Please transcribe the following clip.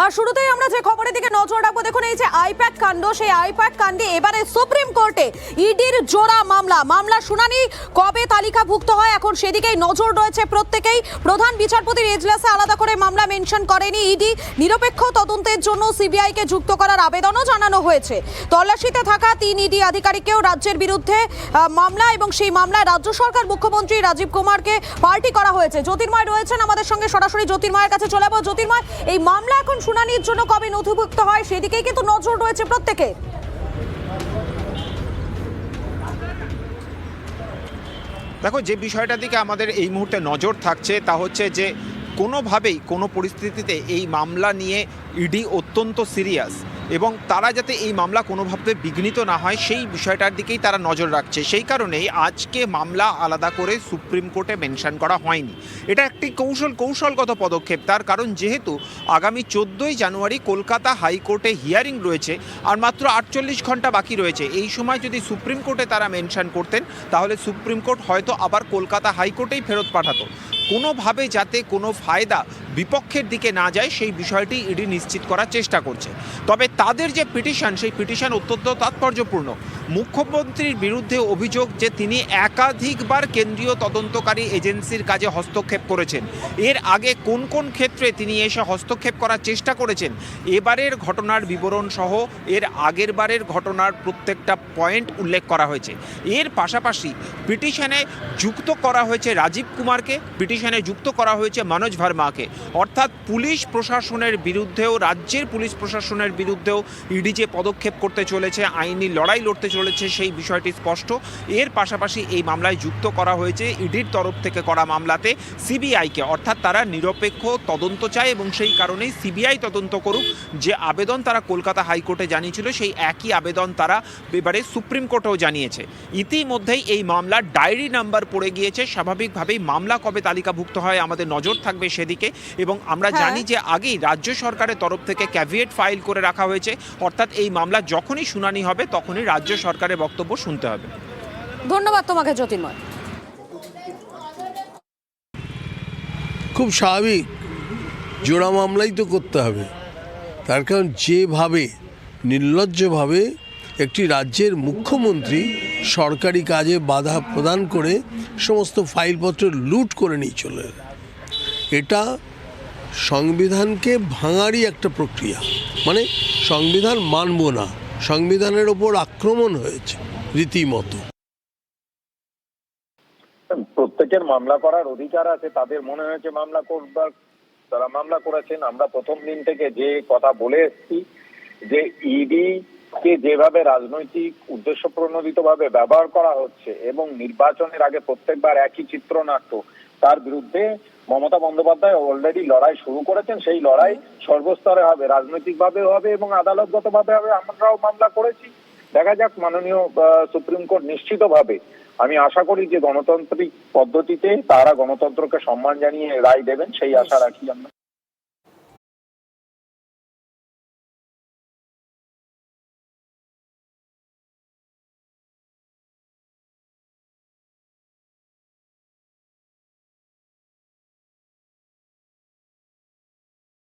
আর শুরুতেই আমরা যে খবরের দিকে নজর রাখবো, দেখুন এই যে আইপ্যাড কাণ্ড, সেই আইপ্যাড কাণ্ডে এবারে সুপ্রিম কোর্টে ইডির জোড়া মামলা শুনানি কবে তালিকাভুক্ত হয় এখন সেদিকেই নজর রয়েছে প্রত্যেকেই। প্রধান বিচারপতির এজলাসে আলাদা করে মামলা মেনশন করেনি ইডি। নিরপেক্ষ তদন্তের জন্য সিবিআই কে যুক্ত করার আবেদনও জানানো হয়েছে। তল্লাশিতে থাকা 3 ইডি আধিকারিককেও রাজ্যের বিরুদ্ধে মামলা, এবং সেই মামলায় রাজ্য সরকার মুখ্যমন্ত্রী রাজীব কুমারকে পার্টি করা হয়েছে। জ্যোতির্ময় রয়েছেন আমাদের সঙ্গে, সরাসরি জ্যোতির্ময়ের কাছে চলে যাবো। জ্যোতির্ময়, এই মামলা এখন শুনানির জন্য কবে নথিভুক্ত হয় সেদিকেই কিন্তু নজর রয়েছে প্রত্যেকে। দেখো, যে বিষয়টার দিকে আমাদের এই মুহূর্তে নজর থাকছে তা হচ্ছে যে কোনোভাবেই কোনো পরিস্থিতিতে এই মামলা নিয়ে ইডি অত্যন্ত সিরিয়াস, এবং তারা যাতে এই মামলা কোনোভাবে বিঘ্নিত না হয় সেই বিষয়টার দিকেই তারা নজর রাখছে। সেই কারণেই আজকে মামলা আলাদা করে সুপ্রিম কোর্টে মেনশন করা হয়নি। এটা একটি কৌশলগত পদক্ষেপ, তার কারণ যেহেতু আগামী 14ই জানুয়ারি কলকাতা হাইকোর্টে হিয়ারিং রয়েছে আর মাত্র 48 ঘন্টা বাকি রয়েছে। এই সময় যদি সুপ্রিম কোর্টে তারা মেনশন করতেন তাহলে সুপ্রিম কোর্ট হয়তো আবার কলকাতা হাইকোর্টেই ফেরত পাঠাতো। কোনোভাবে যাতে কোনো ফায়দা বিপক্ষের দিকে না যায় সেই বিষয়টি ইডি নিশ্চিত করার চেষ্টা করছে। তবে তাদের যে পিটিশন, সেই পিটিশন অত্যন্ত তাৎপর্যপূর্ণ। মুখ্যমন্ত্রীর বিরুদ্ধে অভিযোগ যে তিনি একাধিকবার কেন্দ্রীয় তদন্তকারী এজেন্সির কাজে হস্তক্ষেপ করেছেন। এর আগে কোন কোন ক্ষেত্রে তিনি এসে হস্তক্ষেপ করার চেষ্টা করেছেন, এবারের ঘটনার বিবরণ সহ এর আগের বারের ঘটনার প্রত্যেকটা পয়েন্ট উল্লেখ করা হয়েছে। এর পাশাপাশি পিটিশনে যুক্ত করা হয়েছে রাজীব কুমারকে, পিটিশনে যুক্ত করা হয়েছে মনোজ ভার্মাকে। অর্থাৎ পুলিশ প্রশাসনের বিরুদ্ধেও, রাজ্যের পুলিশ প্রশাসনের বিরুদ্ধেও ইডি যে পদক্ষেপ করতে চলেছে, আইনি লড়াই লড়তে চলেছে সেই বিষয়টি স্পষ্ট। এর পাশাপাশি এই মামলায় যুক্ত করা হয়েছে ইডির তরফ থেকে করা মামলাতে সিবিআইকে, অর্থাৎ তারা নিরপেক্ষ তদন্ত চায় এবং সেই কারণেই সিবিআই তদন্ত করুক। যে আবেদন তারা কলকাতা হাইকোর্টে জানিয়েছিল সেই একই আবেদন তারা এবারে সুপ্রিম কোর্টেও জানিয়েছে। ইতিমধ্যেই এই মামলার ডায়েরি নাম্বার পড়ে গিয়েছে। স্বাভাবিকভাবেই মামলা কবে তালিকাভুক্ত হয় আমাদের নজর থাকবে সেদিকে। এবং আমরা জানি যে আগেই রাজ্য সরকারের তরফ থেকে ক্যাভিয়েট ফাইল করে রাখা হয়েছে, অর্থাৎ এই মামলা যখনই শুনানি হবে তখনই রাজ্য সরকারের বক্তব্য শুনতে হবে। ধন্যবাদ তোমাকে জ্যোতির্ময়। খুব স্বাভাবিক, জোড়া মামলাই তো করতে হবে। তার কারণ যেভাবে নির্লজ্জভাবে একটি রাজ্যের মুখ্যমন্ত্রী সরকারি কাজে বাধা প্রদান করে সমস্ত ফাইলপত্র লুট করে নিয়ে চলে, এটা সংবিধানকে ভাঙারই একটা প্রক্রিয়া। মানে সংবিধান মানব না, সংবিধানের ওপর আক্রমণ হয়েছে রীতিমতো। প্রত্যেকের মামলা করার অধিকার আছে, তাদের মনে হয়েছে মামলা করবার, তারা মামলা করেছেন। আমরা প্রথম দিন থেকে যে কথা বলে এসেছি যে ইডি কে যেভাবে রাজনৈতিক উদ্দেশ্য প্রণোদিত ভাবে ব্যবহার করা হচ্ছে এবং নির্বাচনের আগে প্রত্যেকবার একই চিত্রনাট্য, তার বিরুদ্ধে মমতা বন্দ্যোপাধ্যায় অলরেডি লড়াই শুরু করেছেন। সেই লড়াই সর্বস্তরে হবে, রাজনৈতিক ভাবে হবে এবং আদালতগত ভাবে হবে। আমরাও মামলা করেছি, দেখা যাক মাননীয় সুপ্রিম কোর্ট নিশ্চিতভাবে, আমি আশা করি যে গণতান্ত্রিক পদ্ধতিতে তারা গণতন্ত্রকে সম্মান জানিয়ে রায় দেবেন, সেই আশা রাখি আমরা।